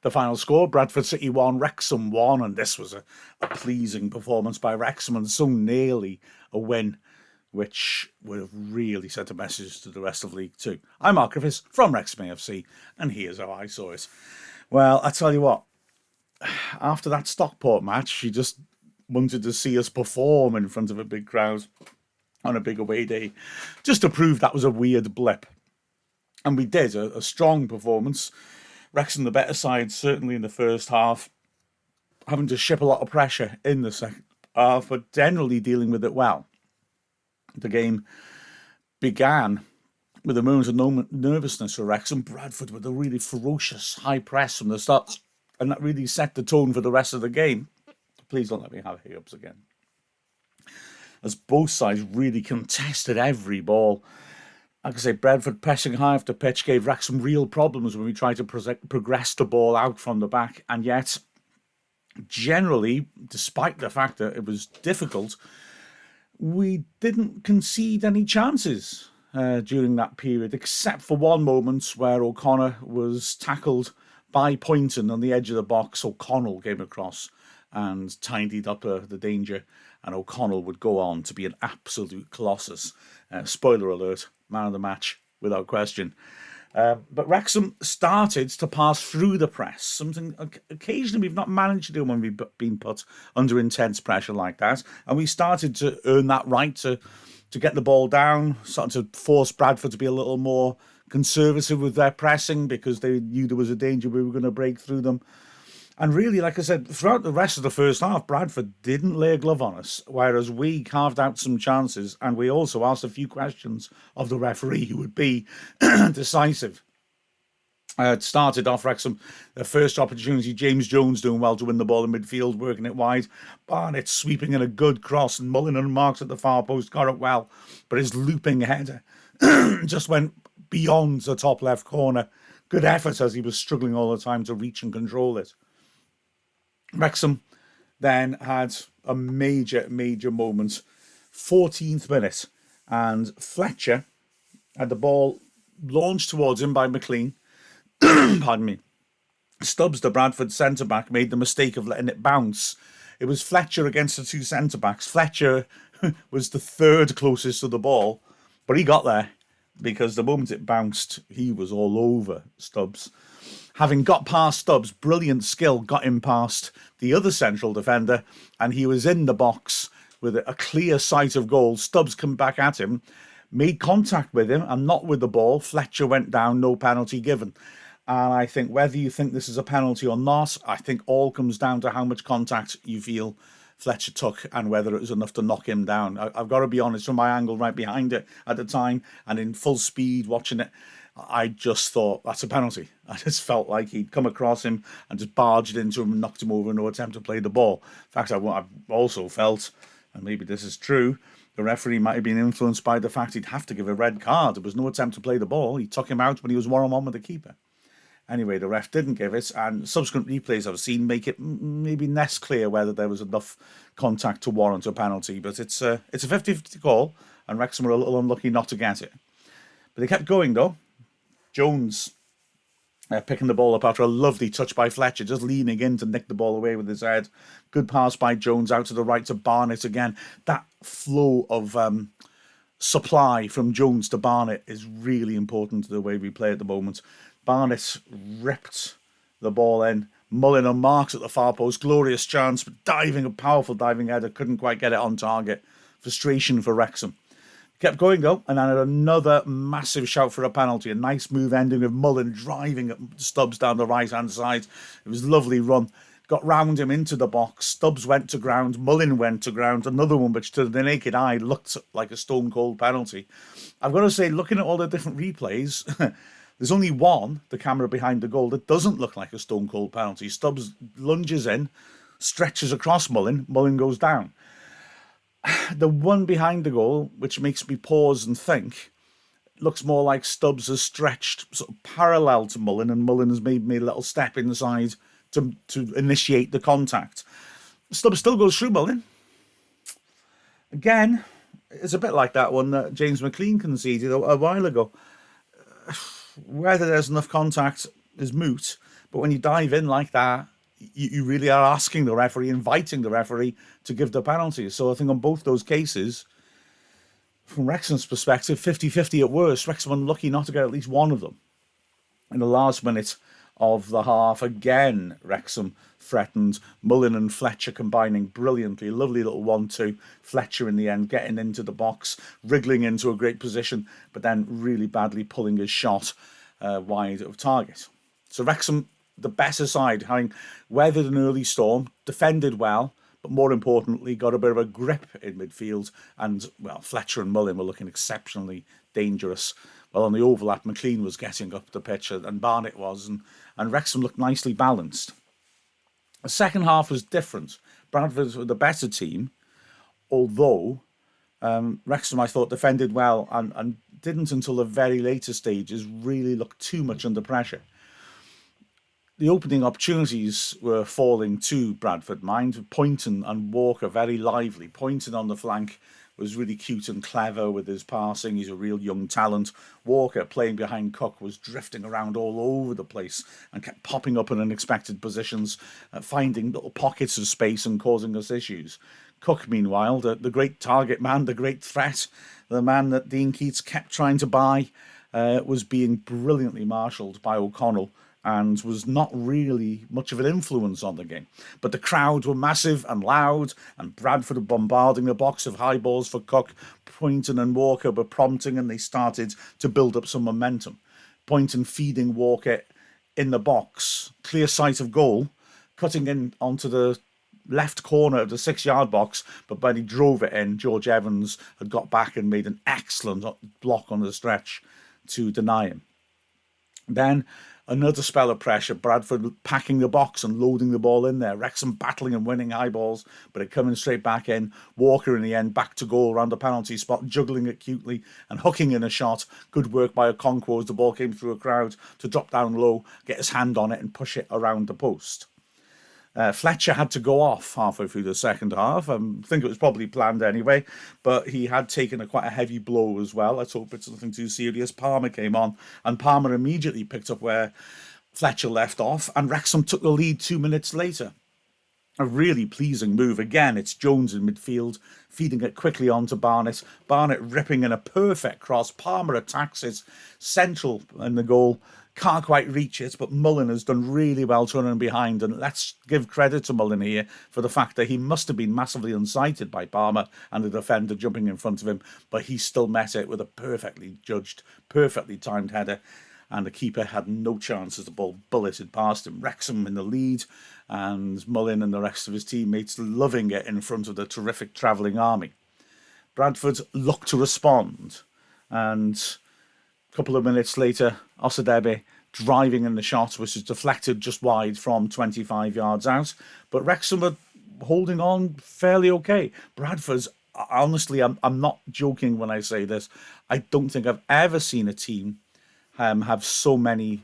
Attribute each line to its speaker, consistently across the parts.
Speaker 1: The final score, Bradford City 1, Wrexham 1, and this was a pleasing performance by Wrexham and so nearly a win, which would have really sent a message to the rest of League Two. I'm Mark Griffiths from Wrexham AFC, and here's how I saw it. Well, I tell you what, after that Stockport match, she just wanted to see us perform in front of a big crowd on a big away day, just to prove that was a weird blip. And we did, a strong performance. Wrexham, the better side, certainly in the first half, having to ship a lot of pressure in the second half, but generally dealing with it well. The game began with a moment of nervousness for Wrexham. Bradford with a really ferocious high press from the start, and that really set the tone for the rest of the game. Please don't let me have hiccups again. As both sides really contested every ball. Like I say, Bradford pressing high off the pitch gave Wrexham real problems when we tried to progress the ball out from the back. And yet, generally, despite the fact that it was difficult, we didn't concede any chances during that period, except for one moment where O'Connor was tackled by Poynton on the edge of the box. O'Connell came across and tidied up the danger, and O'Connell would go on to be an absolute colossus. Spoiler alert, man of the match, without question. But Wrexham started to pass through the press, something occasionally we've not managed to do when we've been put under intense pressure like that. And we started to earn that right to get the ball down, started to force Bradford to be a little more conservative with their pressing because they knew there was a danger we were going to break through them. And really, like I said, throughout the rest of the first half, Bradford didn't lay a glove on us, whereas we carved out some chances, and we also asked a few questions of the referee who would be decisive. It started off Wrexham, their first opportunity, James Jones doing well to win the ball in midfield, working it wide. Barnett sweeping in a good cross, and Mullin unmarked at the far post, got it well, but his looping header just went beyond the top left corner. Good effort as he was struggling all the time to reach and control it. Wrexham then had a major moment. 14th minute, and Fletcher had the ball launched towards him by McLean. Pardon me. Stubbs, the Bradford centre-back, made the mistake of letting it bounce. It was Fletcher against the two centre-backs. Fletcher was the third closest to the ball, but he got there because the moment it bounced, he was all over Stubbs. Having got past Stubbs, brilliant skill got him past the other central defender, and he was in the box with a clear sight of goal. Stubbs come back at him, made contact with him and not with the ball. Fletcher went down, no penalty given. And I think whether you think this is a penalty or not, I think all comes down to how much contact you feel Fletcher took and whether it was enough to knock him down. I've got to be honest, from my angle right behind it at the time and in full speed watching it, I just thought, that's a penalty. I just felt like he'd come across him and just barged into him and knocked him over in no attempt to play the ball. In fact, I've also felt, and maybe this is true, the referee might have been influenced by the fact he'd have to give a red card. There was no attempt to play the ball. He took him out when he was one-on-one with the keeper. Anyway, the ref didn't give it, and subsequent replays I've seen make it maybe less clear whether there was enough contact to warrant a penalty. But it's a 50-50 call, and Wrexham were a little unlucky not to get it. But they kept going, though. Jones picking the ball up after a lovely touch by Fletcher, just leaning in to nick the ball away with his head. Good pass by Jones out to the right to Barnett again. That flow of supply from Jones to Barnett is really important to the way we play at the moment. Barnett ripped the ball in. Mullin unmarked at the far post. Glorious chance, but a powerful diving header. Couldn't quite get it on target. Frustration for Wrexham. Kept going though, and then had another massive shout for a penalty. A nice move ending with Mullin driving at Stubbs down the right-hand side. It was a lovely run. Got round him into the box. Stubbs went to ground. Mullin went to ground. Another one which to the naked eye looked like a stone-cold penalty. I've got to say, looking at all the different replays, there's only one, the camera behind the goal, that doesn't look like a stone-cold penalty. Stubbs lunges in, stretches across Mullin. Mullin goes down. The one behind the goal, which makes me pause and think, looks more like Stubbs has stretched sort of parallel to Mullin, and Mullin has made me a little step inside to initiate the contact. Stubbs still goes through Mullin. Again, it's a bit like that one that James McLean conceded a while ago. Whether there's enough contact is moot, But when you dive in like that, you really are asking the referee, inviting the referee to give the penalty. So I think on both those cases, from Wrexham's perspective, 50-50 at worst. Wrexham unlucky not to get at least one of them. In the last minute of the half, again, Wrexham threatened. Mullin and Fletcher combining brilliantly. Lovely little 1-2. Fletcher in the end getting into the box, wriggling into a great position, but then really badly pulling his shot wide of target. So Wrexham, the better side, having weathered an early storm, defended well, but more importantly, got a bit of a grip in midfield. And, well, Fletcher and Mullin were looking exceptionally dangerous. Well, on the overlap, McLean was getting up the pitch, and Barnett was, and Wrexham looked nicely balanced. The second half was different. Bradford were the better team, although Wrexham, I thought, defended well and didn't, until the very later stages, really look too much under pressure. The opening opportunities were falling to Bradford, mind. Poynton and Walker very lively. Poynton on the flank was really cute and clever with his passing. He's a real young talent. Walker, playing behind Cook, was drifting around all over the place and kept popping up in unexpected positions, finding little pockets of space and causing us issues. Cook, meanwhile, the great target man, the great threat, the man that Dean Keats kept trying to buy, was being brilliantly marshalled by O'Connell and was not really much of an influence on the game. But the crowd were massive and loud, and Bradford were bombarding the box of high balls for Cook. Poynton and Walker were prompting, and they started to build up some momentum. Poynton feeding Walker in the box, clear sight of goal, cutting in onto the left corner of the 6-yard box, but when he drove it in, George Evans had got back and made an excellent block on the stretch to deny him. Then another spell of pressure, Bradford packing the box and loading the ball in there. Wrexham battling and winning high balls, but it coming straight back in. Walker in the end back to goal around the penalty spot, juggling it cutely and hooking in a shot. Good work by Okonkwo as the ball came through a crowd to drop down low, get his hand on it and push it around the post. Fletcher had to go off halfway through the second half. I think it was probably planned anyway, but he had taken quite a heavy blow as well. Let's hope it's nothing too serious. Palmer came on, and Palmer immediately picked up where Fletcher left off, and Wrexham took the lead 2 minutes later. A really pleasing move. Again, it's Jones in midfield, feeding it quickly on to Barnett. Barnett ripping in a perfect cross. Palmer attacks it, central in the goal. Can't quite reach it, but Mullin has done really well turning behind, and let's give credit to Mullin here for the fact that he must have been massively unsighted by Palmer and the defender jumping in front of him, but he still met it with a perfectly judged, perfectly timed header, and the keeper had no chance as the ball bulleted past him. Wrexham in the lead, and Mullin and the rest of his teammates loving it in front of the terrific travelling army. Bradford looked to respond, and a couple of minutes later, Osadebe driving in the shot, which is deflected just wide from 25 yards out. But Wrexham are holding on fairly okay. Bradford's, honestly, I'm not joking when I say this, I don't think I've ever seen a team have so many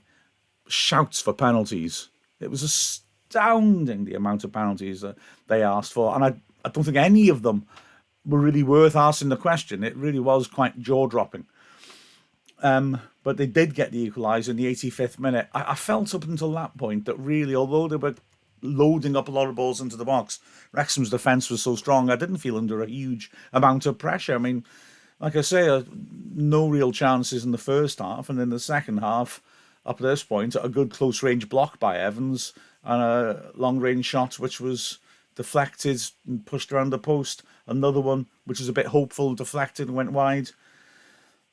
Speaker 1: shouts for penalties. It was astounding the amount of penalties that they asked for, and I don't think any of them were really worth asking the question. It really was quite jaw-dropping. But they did get the equaliser in the 85th minute. I felt up until that point that really, although they were loading up a lot of balls into the box, Wrexham's defence was so strong, I didn't feel under a huge amount of pressure. I mean, like I say, no real chances in the first half, and in the second half, up to this point, a good close-range block by Evans and a long-range shot which was deflected and pushed around the post. Another one which was a bit hopeful, deflected and went wide.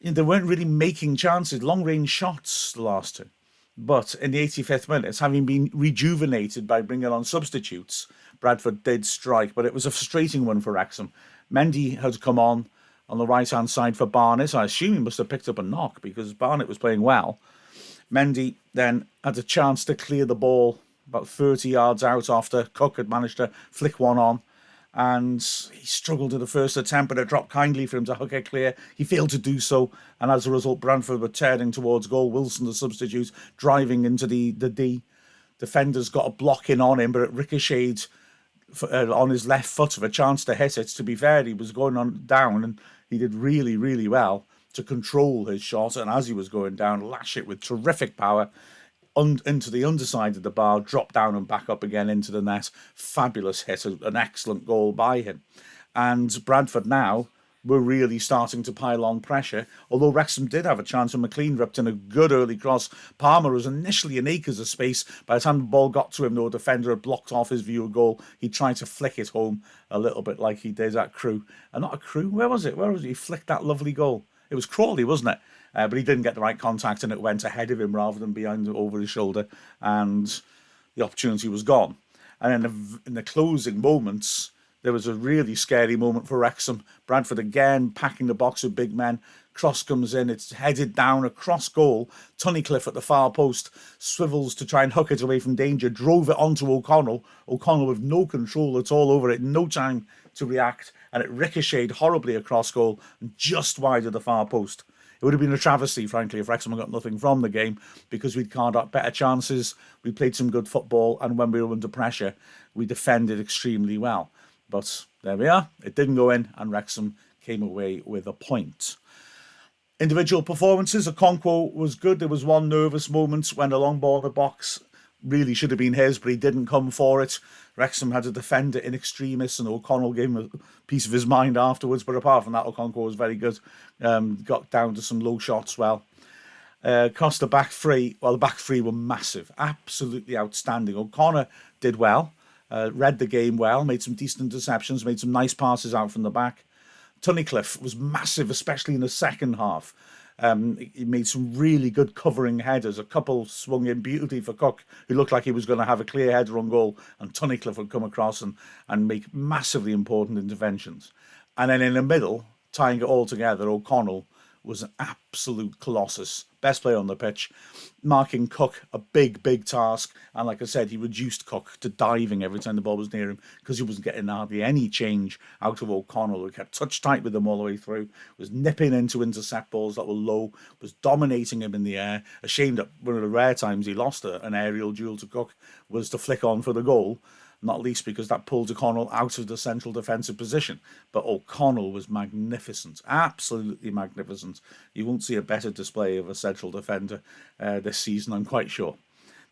Speaker 1: They weren't really making chances, long-range shots, the last two. But in the 85th minute, having been rejuvenated by bringing on substitutes, Bradford did strike, but it was a frustrating one for Wrexham. Mendy had come on the right-hand side for Barnett. I assume he must have picked up a knock because Barnett was playing well. Mendy then had a chance to clear the ball about 30 yards out after Cook had managed to flick one on. And he struggled in the first attempt, but it dropped kindly for him to hook it clear. He failed to do so, and as a result, Bradford were tearing towards goal. Wilson, the substitute, driving into the D. Defenders got a block in on him, but it ricocheted on his left foot of a chance to hit it. To be fair, he was going on down, and he did really, really well to control his shot, and as he was going down, lash it with terrific power. into the underside of the bar, drop down and back up again into the net. Fabulous hit, an excellent goal by him. And Bradford now were really starting to pile on pressure, although Wrexham did have a chance, and McLean ripped in a good early cross. Palmer was initially in acres of space. By the time the ball got to him, though, a defender had blocked off his view of goal. He tried to flick it home a little bit like he did at Crewe. Not a Crewe, where was it? He flicked that lovely goal. It was Crawley, wasn't it? But he didn't get the right contact, and it went ahead of him rather than behind, over his shoulder, and the opportunity was gone. And then in the closing moments, there was a really scary moment for Wrexham. Bradford again packing the box with big men. Cross comes in, it's headed down across goal. Tunnicliffe at the far post swivels to try and hook it away from danger, drove it onto O'Connell. O'Connell with no control at all over it, no time to react, and it ricocheted horribly across goal and just wide of the far post. It would have been a travesty, frankly, if Wrexham had got nothing from the game, because we'd carved out better chances, we played some good football, and when we were under pressure, we defended extremely well. But there we are. It didn't go in, and Wrexham came away with a point. Individual performances. Okonkwo was good. There was one nervous moment when a long ball in the box really should have been his, but he didn't come for it. Wrexham had a defender in extremis, and O'Connell gave him a piece of his mind afterwards. But apart from that, Okonkwo was very good. Got down to some low shots well. Cost the back three. Well, the back three were massive. Absolutely outstanding. O'Connor did well. Read the game well, made some decent interceptions, made some nice passes out from the back. Tunnicliffe was massive, especially in the second half. He made some really good covering headers. A couple swung in beautifully for Cook, who looked like he was going to have a clear header on goal, and Tunnicliffe would come across and make massively important interventions. And then in the middle, tying it all together, O'Connell was an absolute colossus. Best player on the pitch. Marking Cook, a big task. And like I said, he reduced Cook to diving every time the ball was near him because he wasn't getting hardly any change out of O'Connell, who kept touch tight with him all the way through, was nipping in to intercept balls that were low, was dominating him in the air. A shame that one of the rare times he lost an aerial duel to Cook was to flick on for the goal. Not least because that pulled O'Connell out of the central defensive position. But O'Connell was magnificent, absolutely magnificent. You won't see a better display of a central defender this season, I'm quite sure.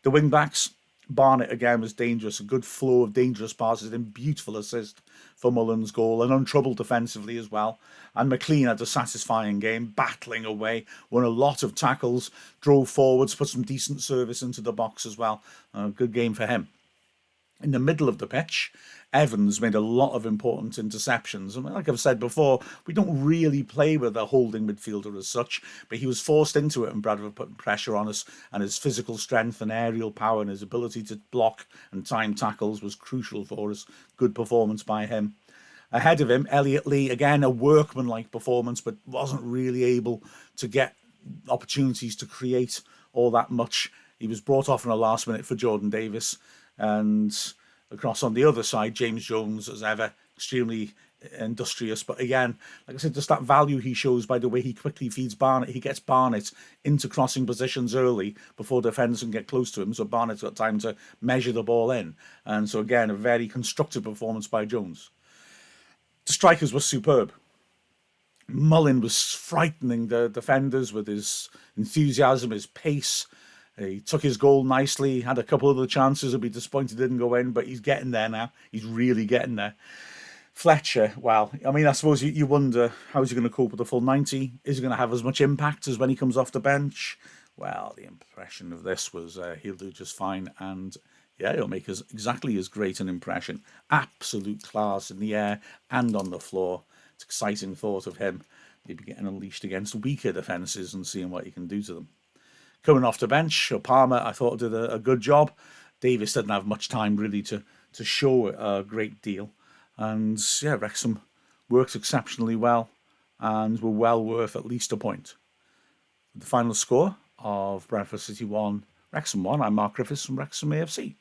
Speaker 1: The wing-backs, Barnett again was dangerous, a good flow of dangerous passes and beautiful assist for Mullen's goal, and untroubled defensively as well. And McLean had a satisfying game, battling away, won a lot of tackles, drove forwards, put some decent service into the box as well. Good game for him. In the middle of the pitch, Evans made a lot of important interceptions. And like I've said before, we don't really play with a holding midfielder as such, but he was forced into it, and Bradford putting pressure on us, and his physical strength and aerial power and his ability to block and time tackles was crucial for us. Good performance by him. Ahead of him, Elliot Lee, again, a workmanlike performance, but wasn't really able to get opportunities to create all that much. He was brought off in the last minute for Jordan Davis. And across on the other side, James Jones, as ever, extremely industrious. But again, like I said, just that value he shows by the way he quickly feeds Barnett. He gets Barnett into crossing positions early before defenders can get close to him. So Barnett's got time to measure the ball in. And so again, a very constructive performance by Jones. The strikers were superb. Mullen was frightening the defenders with his enthusiasm, his pace. He took his goal nicely, had a couple of other chances. He'll be disappointed didn't go in, but he's getting there now. He's really getting there. Fletcher, well, I mean, I suppose you wonder, how is he going to cope with the full 90? Is he going to have as much impact as when he comes off the bench? Well, the impression of this was he'll do just fine. And yeah, he'll make exactly as great an impression. Absolute class in the air and on the floor. It's exciting thought of him. He'll be getting unleashed against weaker defences and seeing what he can do to them. Coming off the bench, Palmer, I thought, did a good job. Davis didn't have much time, really, to show a great deal. And, yeah, Wrexham worked exceptionally well and were well worth at least a point. The final score of Bradford City 1, Wrexham 1. I'm Mark Griffiths from Wrexham AFC.